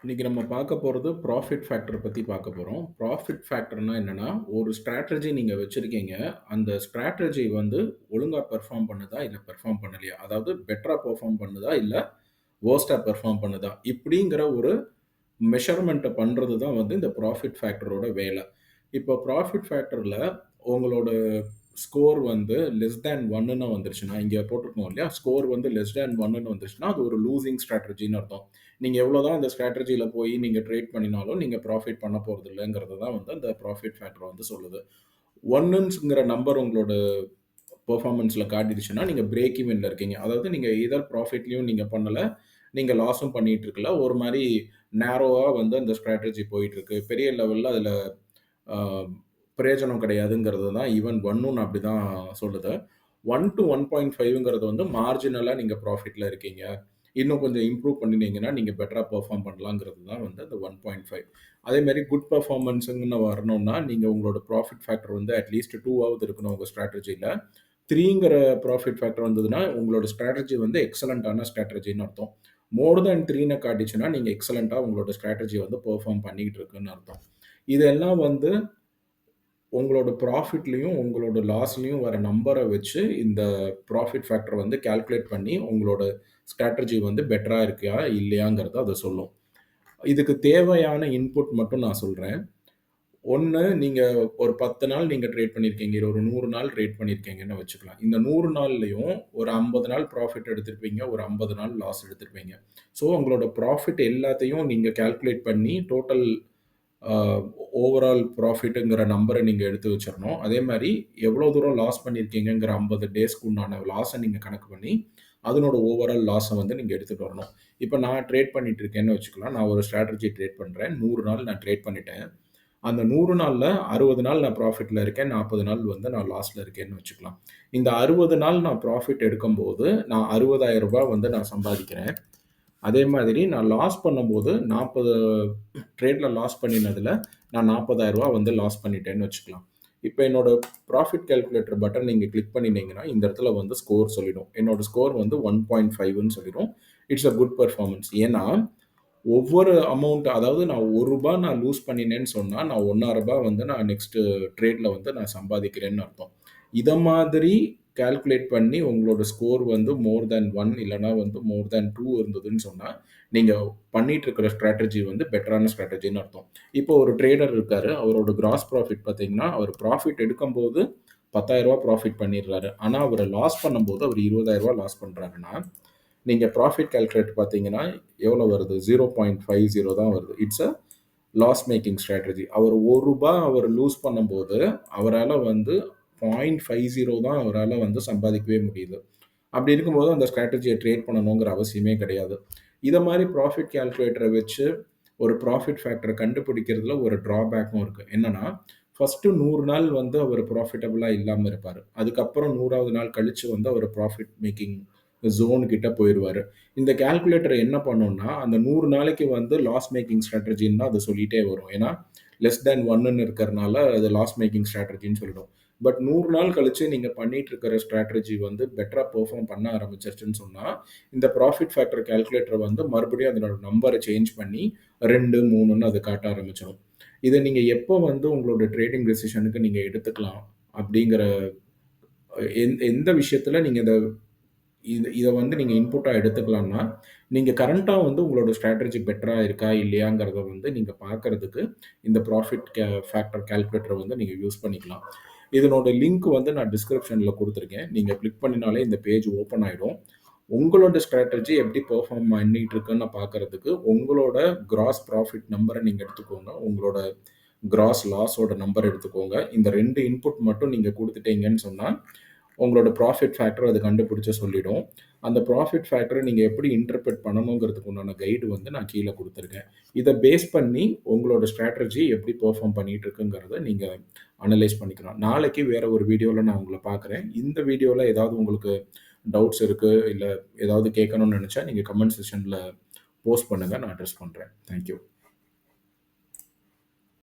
இன்னைக்கு நம்ம பார்க்க போறது ப்ராஃபிட் ஃபேக்டர் பத்தி பார்க்க போறோம். ப்ராஃபிட் ஃபேக்டர்னா என்னன்னா, ஒரு ஸ்ட்ராட்டஜி நீங்க வச்சிருக்கீங்க. அந்த ஸ்ட்ராட்டஜி வந்து ஒழுங்கா பெர்ஃபார்ம் பண்ணுதா? இல்ல பெர்ஃபார்ம் பண்ணலையா? அதாவது பெட்டரா பெர்ஃபார்ம் பண்ணுதா? இல்ல வொர்ஸ்ட்டா பெர்ஃபார்ம் பண்ணுதா? இப்படிங்கிற ஒரு மெஷர்மென்ட்ட பண்றது தான் வந்து இந்த ப்ராஃபிட் ஃபேக்டரோட வேல. இப்போ ப்ராஃபிட் ஃபேக்டர்ல உங்களோட ஸ்கோர் வந்து லெஸ் தேன் 1ன்னு வந்துருச்சுன்னா, இங்க போட்டிருக்கோம் இல்லையா? ஸ்கோர் வந்து லெஸ் தேன் 1ன்னு வந்துருச்சுன்னா, அது ஒரு லூசிங் ஸ்ட்ராட்டஜின்னு அர்த்தம். நீங்க எவ்வளோதான் அந்த ஸ்ட்ராட்டஜில போய் நீங்க ட்ரேட் பண்ணினாலும், நீங்க ப்ராஃபிட் பண்ண போறதில்லங்கிறது தான் வந்து அந்த ப்ராஃபிட் ஃபேக்டர் வந்து சொல்லுது. 1ங்கிற நம்பர் உங்களோட பெர்ஃபார்மன்ஸ்ல காட்டிடுச்சுன்னா, நீங்க பிரேக் ஈவன்ல இருக்கீங்க. அதாவது நீங்க எய்தர் ப்ராஃபிட்லயும் நீங்க பண்ணல, நீங்க லாஸும் பண்ணிட்டு இருக்கல. ஒரு மாரி நேரோவா வந்து அந்த ஸ்ட்ராட்டஜி போயிட்டுருக்கு. பெரிய லெவல்ல அதுல அ பிரயோஜனம் கிடையாதுங்கிறது தான் ஈவன் 1ம் அப்படிதான் சொல்லுது. 1 டூ 1.5ங்கிறது வந்து மார்ஜினலா நீங்க ப்ராஃபிட்ல இருக்கீங்க. இன்னும் கொஞ்சம் இம்ப்ரூவ் பண்ணினீங்கன்னா, நீங்க பெட்டரா பெர்ஃபார்ம் பண்ணலாங்கிறது தான் வந்து அந்த 1.5. அதேமாரி குட் பெர்ஃபார்மன்ஸ்ன்னு வரணும்னா, நீங்க உங்களோட ப்ராஃபிட் ஃபேக்டர் வந்து அட்லீஸ்ட் 2 ஆவது இருக்கணும் உங்க ஸ்ட்ராட்டஜில. 3ங்கிற ப்ராஃபிட் ஃபேக்டர் வந்ததுன்னா, உங்களோட ஸ்ட்ராட்டஜி வந்து எக்ஸலன்ட்டான ஸ்ட்ராட்டஜின்னு அர்த்தம். மோர் தேன் 3ன்னு காட்டுச்சுன்னா, நீங்க எக்ஸலன்ட்டா உங்களோட ஸ்ட்ராட்டஜி வந்து பெர்ஃபார்ம் பண்ணிக்கிட்டு இருக்குன்னு அர்த்தம். இதெல்லாம் வந்து உங்களோட ப்ராஃபிட்லயும், உங்களோட லாஸ்லயும் வர நம்பர வச்சு, இந்த ப்ராஃபிட் ஃபேக்டர வந்து கால்குலேட் பண்ணி, உங்களோட ஸ்ட்ராட்டஜி வந்து பெட்டரா இருக்கா? இல்லையாங்கிறத அது சொல்லும். இதுக்கு தேவையான இன்புட் மட்டும் நான் சொல்றேன். 1 நீங்க ஒரு 10 நாள் நீங்க ட்ரேட் பண்ணியிருக்கீங்க. இல்ல ஒரு 100 நாள் ட்ரேட் பண்ணியிருக்கீங்கன்னு வச்சுக்கலாம். இந்த 100 நாள்லயும் ஒரு 50 நாள் ப்ராஃபிட் எடுத்திருப்பீங்க. ஒரு 50 நாள் லாஸ் எடுத்திருப்பீங்க. ஸோ, உங்களோட ப்ராஃபிட் எல்லாத்தையும் நீங்க கால்குலேட் பண்ணி டோட்டல் அ ஓவரால் ப்ராஃபிட்ங்கிற நம்பர நீங்க எடுத்து வச்சிரணும். அதே மாரி எவ்வளோ தூரம் லாஸ் பண்ணியிருக்கீங்கங்கிற 50 டேஸ்க்கு உண்டான லாஸ நீங்க கணக்கு பண்ணி, அதனோட ஓவரால் லாஸ வந்து நீங்க எடுத்துட்டு வரணும். இப்ப நான் ட்ரேட் பண்ணிட்டு இருக்கேன்னு வச்சுக்கலாம். நான் ஒரு ஸ்ட்ராட்டஜி ட்ரேட் பண்றேன். 100 நாள் நான் ட்ரேட் பண்ணிட்டேன். அந்த 100 நாள்ல 60 நாள் நான் ப்ராஃபிட்ல இருக்கேன். 40 நாள் வந்து நான் லாஸ்ல இருக்கேன்னு வச்சுக்கலாம். இந்த 60 நாள் நான் ப்ராஃபிட் எடுக்கும்போது, நான் ரூ. 60,000 வந்து நான் சம்பாதிக்கிறேன். அதே மாதிரி நான் லாஸ் பண்ணும்போது 40 ட்ரேட்ல லாஸ் பண்ணினதுல நான் ரூ. 40,000 வந்து லாஸ் பண்ணிட்டேன்னு வச்சுக்கலாம். இப்ப என்னோட ப்ராஃபிட் கால்குலேட்டர் பட்டன் நீங்க கிளிக் பண்ணினீங்கன்னா, இந்த இடத்துல வந்து ஸ்கோர் சொல்லிடும். என்னோட ஸ்கோர் வந்து 1.5ன்னு சொல்லிடும். It's a good performance. ஏன்னா, ஒவ்வொரு அமௌண்ட் அதாவது நான் ரூ. 1 நான் லூஸ் பண்ணினேன்னு சொன்னா, நான் ரூ. 1.5 வந்து நான் நெக்ஸ்ட் ட்ரேட்ல வந்து நான் சம்பாதிக்கிறேன்னு அர்த்தம். இத மாதிரி கால்குலேட் பண்ணி உங்களோட ஸ்கோர் வந்து மோர் தேன் 1 இல்லன்னா வந்து மோர் தேன் 2 இருந்ததுன்னு சொன்னா, நீங்க பண்ணிட்டு இருக்கிற ஸ்ட்ராட்டஜி வந்து பெட்டரான ஸ்ட்ராட்டஜின்னு அர்த்தம். இப்போ ஒரு ட்ரேடர் இருக்காரு. அவரோட கிராஸ் ப்ராஃபிட் பார்த்தீங்கன்னா, அவர் ப்ராஃபிட் எடுக்கும்போது ரூ. 10,000 ப்ராஃபிட் பண்ணிடுறாரு. ஆனா, அவரு லாஸ் பண்ணும்போது அவர் ரூ. 20,000 லாஸ் பண்றாருன்னா, நீங்க ப்ராஃபிட் கால்குலேட் பார்த்தீங்கன்னா, எவ்வளோ வருது? 0.50 தான் வருது. It's a loss making strategy. அவர் ரூ. 1 அவர் லூஸ் பண்ணும்போது, அவரால வந்து 0.50 தான் அவரால வந்து சம்பாதிக்கவே முடியுது. அப்படி இருக்கும்போது அந்த ஸ்ட்ராட்டஜிய ட்ரேட் பண்ணணுங்கிற அவசியமே கிடையாது. இத மாரி ப்ராஃபிட் கால்குலேட்டர வச்சு ஒரு ப்ராஃபிட் ஃபேக்டர கண்டுபிடிக்கிறதுல ஒரு ட்ராபேக்கும் இருக்கு. என்னன்னா, ஃபர்ஸ்ட்டு 100 நாள் வந்து அவரு ப்ராஃபிட்டபிளா இல்லாம இருப்பாரு. அதுக்கப்புறம் 100வது நாள் கழிச்சு வந்து அவரு ப்ராஃபிட் மேக்கிங் ஜோன் கிட்ட போயிருவாரு. இந்த கால்குலேட்டர் என்ன பண்ணும்னா, அந்த 100 நாளைக்கு வந்து லாஸ் மேக்கிங் ஸ்ட்ராட்டஜின்னு தான் அது சொல்லிட்டே வரும். ஏன்னா, லெஸ் தேன் 1ன்னு இருக்கிறனால அது லாஸ் மேக்கிங் ஸ்ட்ராட்டஜின்னு சொல்லிடும். பட் 100 நாள் கழிச்சு நீங்க பண்ணிட்டு இருக்கிற ஸ்ட்ராட்டஜி வந்து பெட்டரா பெர்ஃபார்ம் பண்ண ஆரம்பிச்சுருச்சுன்னு சொன்னா, இந்த ப்ராஃபிட் ஃபேக்டர் கால்குலேட்டர் வந்து மறுபடியும் அதனோட நம்பர சேஞ்ச் பண்ணி 2, 3ன்னு அது காட்ட ஆரம்பிச்சுரும். இத நீங்க எப்போ வந்து உங்களோட ட்ரேடிங் டெசிஷனுக்கு நீங்க எடுத்துக்கலாம் அப்படிங்கிற எந்த விஷயத்துல நீங்க இத வந்து நீங்க இன்புட்டா எடுத்துக்கலாம்னா, நீங்க கரண்ட்டா வந்து உங்களோட ஸ்ட்ராட்டஜி பெட்டரா இருக்கா? இல்லையாங்கிறத வந்து நீங்க பார்க்கறதுக்கு இந்த ப்ராஃபிட் ஃபேக்டர் கால்குலேட்டர வந்து நீங்க யூஸ் பண்ணிக்கலாம். இதனோட லிங்க் வந்து நான் டிஸ்கிரிப்ஷன்ல குடுத்துருக்கேன். நீங்க கிளிக் பண்ணினாலே இந்த பேஜ் ஓப்பன் ஆயிடும். உங்களோட ஸ்ட்ராட்டஜி எப்படி பெர்ஃபார்ம் பண்ணிட்டு இருக்குன்னு பார்க்கறதுக்கு, உங்களோட கிராஸ் ப்ராஃபிட் நம்பர நீங்க எடுத்துக்கோங்க. உங்களோட கிராஸ் லாஸோட நம்பர் எடுத்துக்கோங்க. இந்த 2 இன்புட் மட்டும் நீங்க குடுத்துட்டீங்கன்னு சொன்னா, உங்களோட ப்ராஃபிட் ஃபேக்டர் அது கண்டுபிடிச்சு சொல்லிடும். அந்த ப்ராஃபிட் ஃபேக்டர நீங்க எப்படி இன்டர்பிரெட் பண்ணணுங்கிறதுக்கு உண்டான கைடு வந்து நான் கீழ குடுத்துருக்கேன். இத பேஸ் பண்ணி உங்களோட ஸ்ட்ராட்டஜி எப்படி பெர்ஃபார்ம் பண்ணிட்டு இருக்குங்கிறத நீங்க அனலைஸ் பண்ணிக்கலாம். நாளைக்கு வேற ஒரு வீடியோல நான் உங்கள பார்க்குறேன். இந்த வீடியோல ஏதாவது உங்களுக்கு டவுட்ஸ் இருக்கு, இல்ல ஏதாவது கேட்கணும்னு நெனச்சா நீங்க கமெண்ட் செக்ஷன்ல போஸ்ட் பண்ணுங்க. நான் அட்ரஸ் பண்றேன். Thank you.